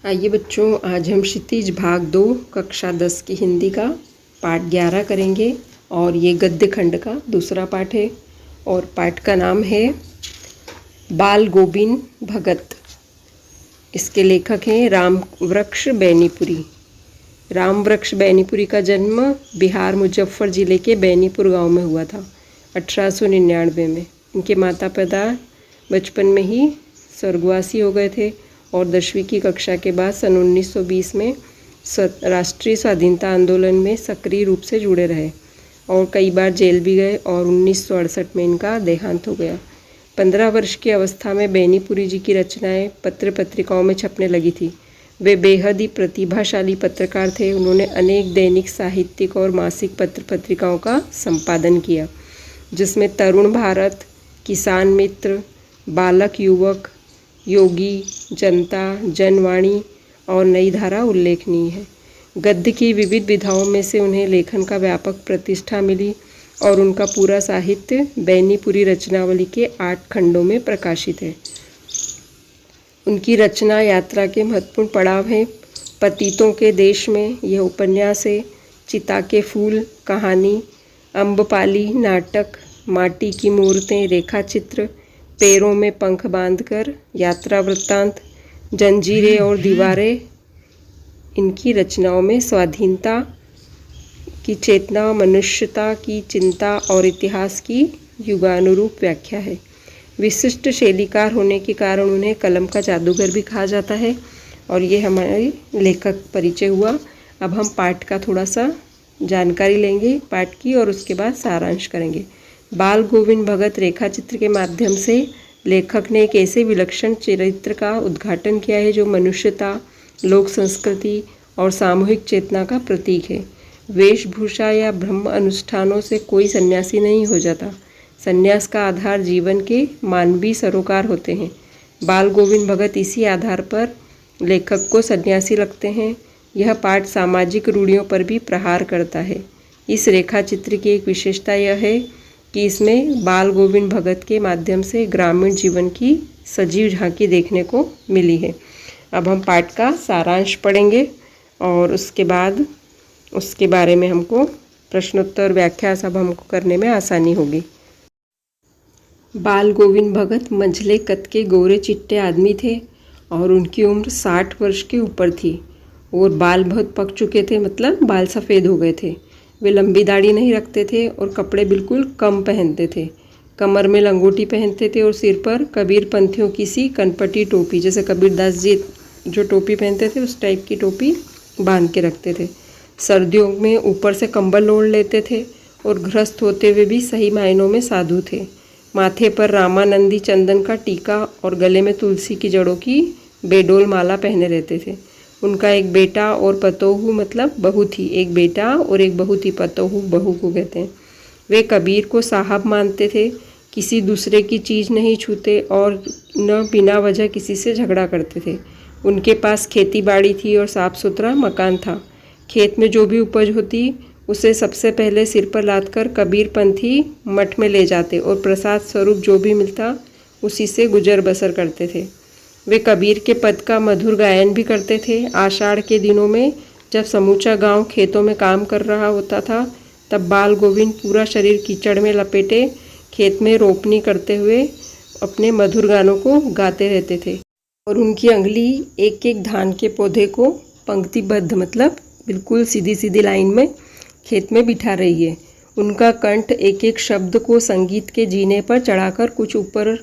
आइए बच्चों, आज हम क्षितिज भाग 2 कक्षा 10 की हिंदी का पाठ 11 करेंगे और ये गद्य खंड का दूसरा पाठ है और पाठ का नाम है बाल गोविंद भगत। इसके लेखक हैं रामवृक्ष बैनीपुरी। रामवृक्ष बैनीपुरी का जन्म बिहार मुजफ्फर ज़िले के बैनीपुर गांव में हुआ था 1899 में। इनके माता पिता बचपन में ही स्वर्गवासी हो गए थे और 10वीं की कक्षा के बाद सन 1920 में राष्ट्रीय स्वाधीनता आंदोलन में सक्रिय रूप से जुड़े रहे और कई बार जेल भी गए और 1968 में इनका देहांत हो गया। 15 वर्ष की अवस्था में बैनीपुरी जी की रचनाएं पत्र पत्रिकाओं में छपने लगी थी। वे बेहद ही प्रतिभाशाली पत्रकार थे। उन्होंने अनेक दैनिक, साहित्यिक और मासिक पत्र पत्रिकाओं का संपादन किया, जिसमें तरुण भारत, किसान मित्र, बालक युवक, योगी, जनता, जनवाणी और नई धारा उल्लेखनीय है। गद्य की विविध विधाओं में से उन्हें लेखन का व्यापक प्रतिष्ठा मिली और उनका पूरा साहित्य बैनीपुरी रचनावली के 8 खंडों में प्रकाशित है। उनकी रचना यात्रा के महत्वपूर्ण पड़ाव हैं। पतितों के देश में यह उपन्यास है। चिता के फूल कहानी, अम्बपाली नाटक, माटी की मूर्तें रेखाचित्र, पैरों में पंख बांधकर यात्रा वृत्तांत, जंजीरें और दीवारें इनकी रचनाओं में स्वाधीनता की चेतना, मनुष्यता की चिंता और इतिहास की युगानुरूप व्याख्या है। विशिष्ट शैलीकार होने के कारण उन्हें कलम का जादूगर भी कहा जाता है। और ये हमारे लेखक परिचय हुआ। अब हम पाठ का थोड़ा सा जानकारी लेंगे पाठ की और उसके बाद सारांश करेंगे। बाल गोविंद भगत रेखाचित्र के माध्यम से लेखक ने एक ऐसे विलक्षण चरित्र का उद्घाटन किया है जो मनुष्यता, लोक संस्कृति और सामूहिक चेतना का प्रतीक है। वेशभूषा या ब्रह्म अनुष्ठानों से कोई सन्यासी नहीं हो जाता। सन्यास का आधार जीवन के मानवीय सरोकार होते हैं। बाल गोविंद भगत इसी आधार पर लेखक को सन्यासी लगते हैं। यह पाठ सामाजिक रूढ़ियों पर भी प्रहार करता है। इस रेखाचित्र की एक विशेषता यह है कि इसमें बाल गोविंद भगत के माध्यम से ग्रामीण जीवन की सजीव झांकी देखने को मिली है। अब हम पाठ का सारांश पढ़ेंगे और उसके बाद उसके बारे में हमको प्रश्नोत्तर व्याख्या सब हमको करने में आसानी होगी। बाल गोविंद भगत मंझले कद के गोरे चिट्टे आदमी थे और उनकी उम्र 60 वर्ष के ऊपर थी और बाल बहुत पक चुके थे, मतलब बाल सफ़ेद हो गए थे। वे लंबी दाढ़ी नहीं रखते थे और कपड़े बिल्कुल कम पहनते थे। कमर में लंगोटी पहनते थे और सिर पर कबीर पंथियों की सी कनपटी टोपी, जैसे कबीरदास जी जो टोपी पहनते थे उस टाइप की टोपी बांध के रखते थे। सर्दियों में ऊपर से कंबल ओढ़ लेते थे और गृहस्थ होते हुए भी सही मायनों में साधु थे। माथे पर रामानंदी चंदन का टीका और गले में तुलसी की जड़ों की बेडोल माला पहने रहते थे। उनका एक बेटा और पतोहू, मतलब बहू थी। एक बेटा और एक बहू थी। पतोहू बहू को कहते हैं। वे कबीर को साहब मानते थे, किसी दूसरे की चीज़ नहीं छूते और न बिना वजह किसी से झगड़ा करते थे। उनके पास खेती बाड़ी थी और साफ सुथरा मकान था। खेत में जो भी उपज होती उसे सबसे पहले सिर पर लादकर कबीर पंथी मठ में ले जाते और प्रसाद स्वरूप जो भी मिलता उसी से गुजर बसर करते थे। वे कबीर के पद का मधुर गायन भी करते थे। आषाढ़ के दिनों में जब समूचा गांव खेतों में काम कर रहा होता था, तब बाल गोविंद पूरा शरीर कीचड़ में लपेटे खेत में रोपनी करते हुए अपने मधुर गानों को गाते रहते थे और उनकी अंगुली एक एक धान के पौधे को पंक्तिबद्ध, मतलब बिल्कुल सीधी सीधी लाइन में खेत में बिठा रही है। उनका कंठ एक एक शब्द को संगीत के जीने पर चढ़ाकर, कुछ ऊपर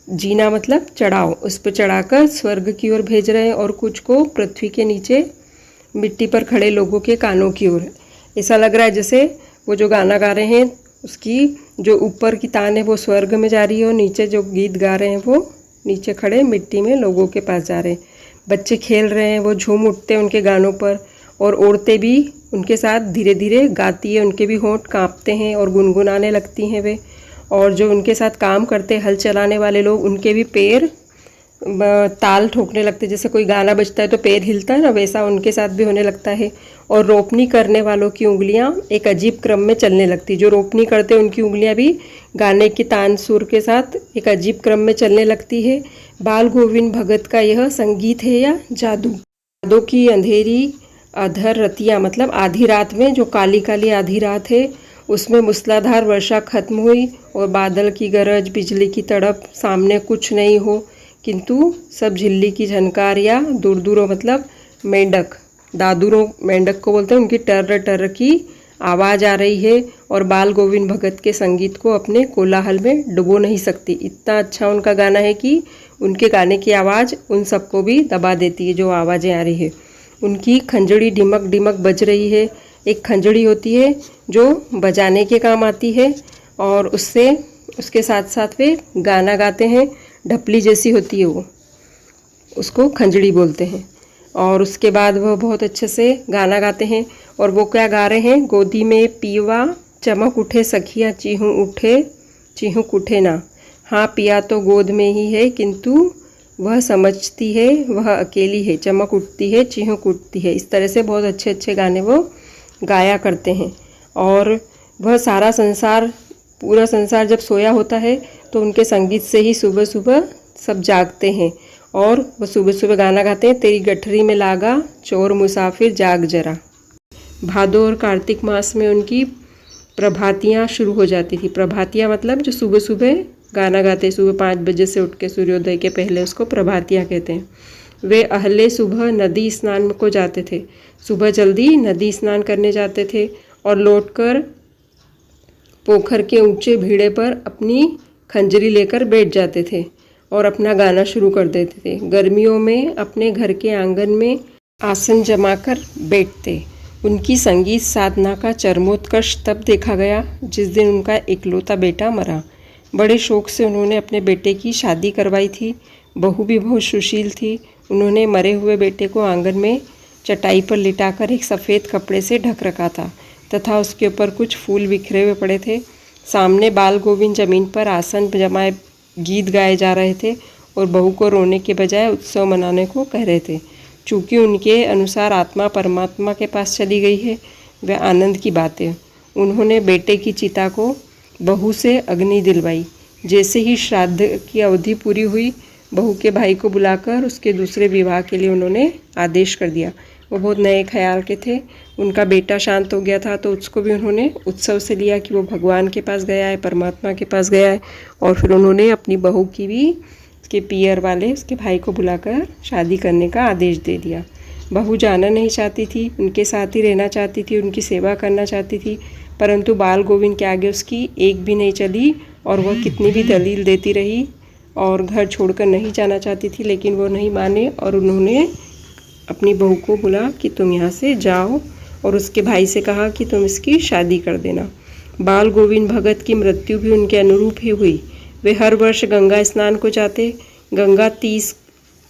जीना मतलब चढ़ाओ, उस पर चढ़ाकर स्वर्ग की ओर भेज रहे हैं और कुछ को पृथ्वी के नीचे मिट्टी पर खड़े लोगों के कानों की ओर। ऐसा लग रहा है जैसे वो जो गाना गा रहे हैं उसकी जो ऊपर की तान है वो स्वर्ग में जा रही है और नीचे जो गीत गा रहे हैं वो नीचे खड़े मिट्टी में लोगों के पास जा रहे हैं। बच्चे खेल रहे हैं, वो झूम उठते हैं उनके गानों पर और औरतें भी उनके साथ धीरे धीरे गाती है। उनके भी होंठ काँपते हैं और गुनगुनाने लगती हैं वे। और जो उनके साथ काम करते हल चलाने वाले लोग, उनके भी पैर ताल ठोकने लगते, जैसे कोई गाना बजता है तो पैर हिलता है ना, वैसा उनके साथ भी होने लगता है। और रोपनी करने वालों की उंगलियां एक अजीब क्रम में चलने लगती। जो रोपनी करते हैं उनकी उंगलियां भी गाने की तान सुर के साथ एक अजीब क्रम में चलने लगती है। बाल गोविंद भगत का यह संगीत है या जादू। भादों की अंधेरी अधर रतिया मतलब आधी रात में, जो काली काली आधी रात है उसमें मूसलाधार वर्षा खत्म हुई और बादल की गरज, बिजली की तड़प, सामने कुछ नहीं हो किंतु सब झिल्ली की झनकार या दूर दूरों मतलब मेंढक, दादुरों मेंढक को बोलते हैं, उनकी टर टर की आवाज़ आ रही है और बाल गोविंद भगत के संगीत को अपने कोलाहल में डुबो नहीं सकती। इतना अच्छा उनका गाना है कि उनके गाने की आवाज़ उन सबको भी दबा देती है जो आवाज़ें आ रही है। उनकी खंजड़ी डिमक डिमक बज रही है। एक खंजड़ी होती है जो बजाने के काम आती है और उससे उसके साथ साथ वे गाना गाते हैं। ढपली जैसी होती है वो, उसको खंजड़ी बोलते हैं। और उसके बाद वह बहुत अच्छे से गाना गाते हैं। और वो क्या गा रहे हैं, गोदी में पीवा चमक उठे सखिया चीहू उठे ना। हाँ पिया तो गोद में ही है किंतु वह समझती है वह अकेली है, चमक उठती है चीहूक उठती है। इस तरह से बहुत अच्छे अच्छे गाने वो गाया करते हैं। और वह सारा संसार, पूरा संसार जब सोया होता है तो उनके संगीत से ही सुबह सुबह सब जागते हैं। और वह सुबह सुबह गाना गाते हैं, तेरी गठरी में लागा चोर मुसाफिर जाग जरा। भादो और कार्तिक मास में उनकी प्रभातियाँ शुरू हो जाती थी। प्रभातियाँ मतलब जो सुबह सुबह गाना गाते, सुबह 5 बजे से उठ के सूर्योदय के पहले, उसको प्रभातियाँ कहते हैं। वे अहले सुबह नदी स्नान को जाते थे। सुबह जल्दी नदी स्नान करने जाते थे और लौटकर पोखर के ऊंचे भीड़े पर अपनी खंजरी लेकर बैठ जाते थे और अपना गाना शुरू कर देते थे। गर्मियों में अपने घर के आंगन में आसन जमाकर बैठते। उनकी संगीत साधना का चरमोत्कर्ष तब देखा गया जिस दिन उनका इकलौता बेटा मरा। बड़े शौक से उन्होंने अपने बेटे की शादी करवाई थी। बहू भी बहुत सुशील थी। उन्होंने मरे हुए बेटे को आंगन में चटाई पर लिटाकर एक सफ़ेद कपड़े से ढक रखा था तथा उसके ऊपर कुछ फूल बिखरे हुए पड़े थे। सामने बाल गोविंद जमीन पर आसन जमाए गीत गाए जा रहे थे और बहू को रोने के बजाय उत्सव मनाने को कह रहे थे। चूँकि उनके अनुसार आत्मा परमात्मा के पास चली गई है, वह आनंद की बात है। उन्होंने बेटे की चिता को बहू से अग्नि दिलवाई। जैसे ही श्राद्ध की अवधि पूरी हुई, बहू के भाई को बुलाकर उसके दूसरे विवाह के लिए उन्होंने आदेश कर दिया। वो बहुत नए ख्याल के थे। उनका बेटा शांत हो गया था तो उसको भी उन्होंने उत्सव से लिया कि वो भगवान के पास गया है, परमात्मा के पास गया है। और फिर उन्होंने अपनी बहू की भी उसके पियर वाले उसके भाई को बुलाकर शादी करने का आदेश दे दिया। बहू जाना नहीं चाहती थी, उनके साथ ही रहना चाहती थी, उनकी सेवा करना चाहती थी, परंतु बाल गोविंद के आगे उसकी एक भी नहीं चली और वह कितनी भी दलील देती रही और घर छोड़कर नहीं जाना चाहती थी, लेकिन वो नहीं माने और उन्होंने अपनी बहू को बोला कि तुम यहाँ से जाओ और उसके भाई से कहा कि तुम इसकी शादी कर देना। बाल गोविंद भगत की मृत्यु भी उनके अनुरूप ही हुई। वे हर वर्ष गंगा स्नान को जाते। गंगा 30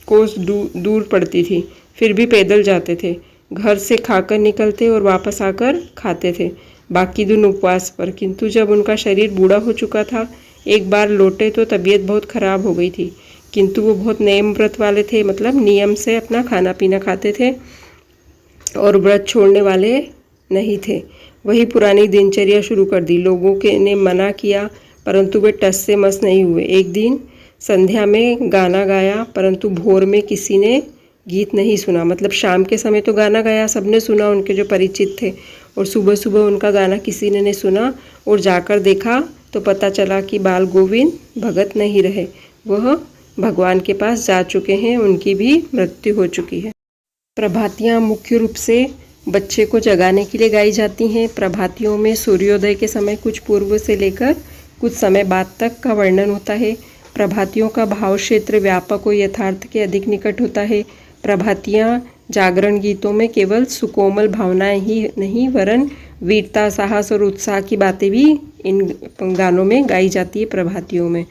कोस दूर पड़ती थी, फिर भी पैदल जाते थे। घर से खाकर निकलते और वापस आकर खाते थे, बाकी दिन उपवास पर। किंतु जब उनका शरीर बूढ़ा हो चुका था, एक बार लौटे तो तबीयत बहुत खराब हो गई थी। किंतु वो बहुत नियम व्रत वाले थे, मतलब नियम से अपना खाना पीना खाते थे और व्रत छोड़ने वाले नहीं थे। वही पुरानी दिनचर्या शुरू कर दी। लोगों के ने मना किया परंतु वे टस से मस नहीं हुए। एक दिन संध्या में गाना गाया परंतु भोर में किसी ने गीत नहीं सुना। मतलब शाम के समय तो गाना गाया, सबने सुना, उनके जो परिचित थे, और सुबह सुबह उनका गाना किसी ने नहीं सुना। और जाकर देखा तो पता चला कि बाल गोविंद भगत नहीं रहे, वह भगवान के पास जा चुके हैं, उनकी भी मृत्यु हो चुकी है। प्रभातियाँ मुख्य रूप से बच्चे को जगाने के लिए गाई जाती हैं। प्रभातियों में सूर्योदय के समय कुछ पूर्व से लेकर कुछ समय बाद तक का वर्णन होता है। प्रभातियों का भाव क्षेत्र व्यापक और यथार्थ के अधिक निकट होता है। प्रभातियाँ जागरण गीतों में केवल सुकोमल भावनाएं ही नहीं वरन वीरता, साहस और उत्साह की बातें भी इन गानों में गाई जाती है। प्रभातियों में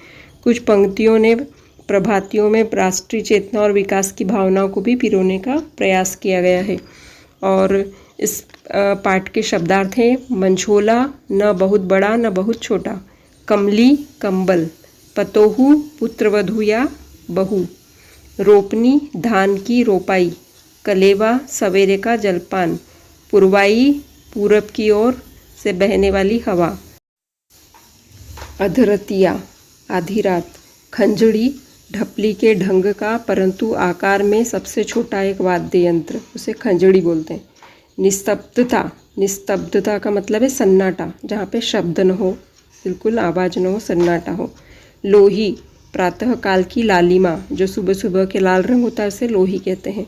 कुछ पंक्तियों ने प्रभातियों में राष्ट्रीय चेतना और विकास की भावनाओं को भी पिरोने का प्रयास किया गया है। और इस पाठ के शब्दार्थ हैं: मंझोला न बहुत बड़ा न बहुत छोटा, कमली कंबल, पतोहू पुत्रवधू या बहू, रोपनी धान की रोपाई, कलेवा सवेरे का जलपान, पुरवाई पूरब की ओर से बहने वाली हवा, अधरतिया आधी रात, खंजड़ी ढपली के ढंग का परंतु आकार में सबसे छोटा एक वाद्य यंत्र, उसे खंजड़ी बोलते हैं। निस्तब्धता, निस्तब्धता का मतलब है सन्नाटा, जहाँ पे शब्द न हो, बिल्कुल आवाज़ न हो, सन्नाटा हो। लोही, प्रातः काल की लालिमा, जो सुबह सुबह के लाल रंग होता है उसे लोही कहते हैं।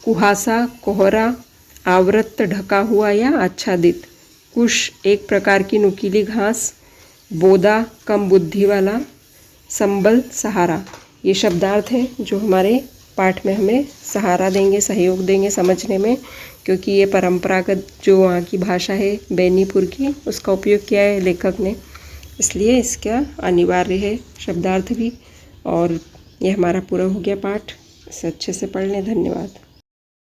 कुहासा, कोहरा, आवृत, ढका हुआ या आच्छादित। कुश, एक प्रकार की नुकीली घास। बोदा, कम बुद्धि वाला। संबल, सहारा। ये शब्दार्थ हैं जो हमारे पाठ में हमें सहारा देंगे, सहयोग देंगे समझने में, क्योंकि ये परंपरागत जो वहाँ की भाषा है बेनीपुर की, उसका उपयोग किया है लेखक ने, इसलिए इसका अनिवार्य है शब्दार्थ भी। और ये हमारा पूरा हो गया पाठ, इसे अच्छे से पढ़ लें। धन्यवाद।